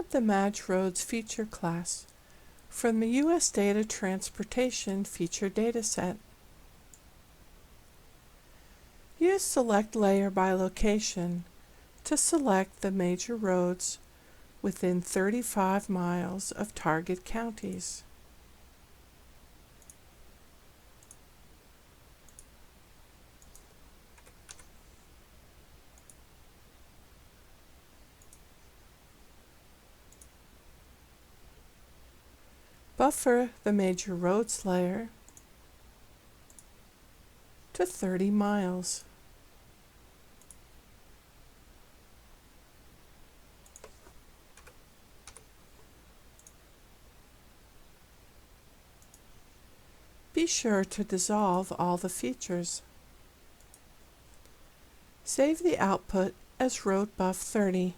Add the Match Roads feature class from the U.S. Data Transportation feature dataset. Use Select Layer by Location to select the major roads within 35 miles of target counties. Buffer the major roads layer to 30 miles. Be sure to dissolve all the features. Save the output as road buff 30.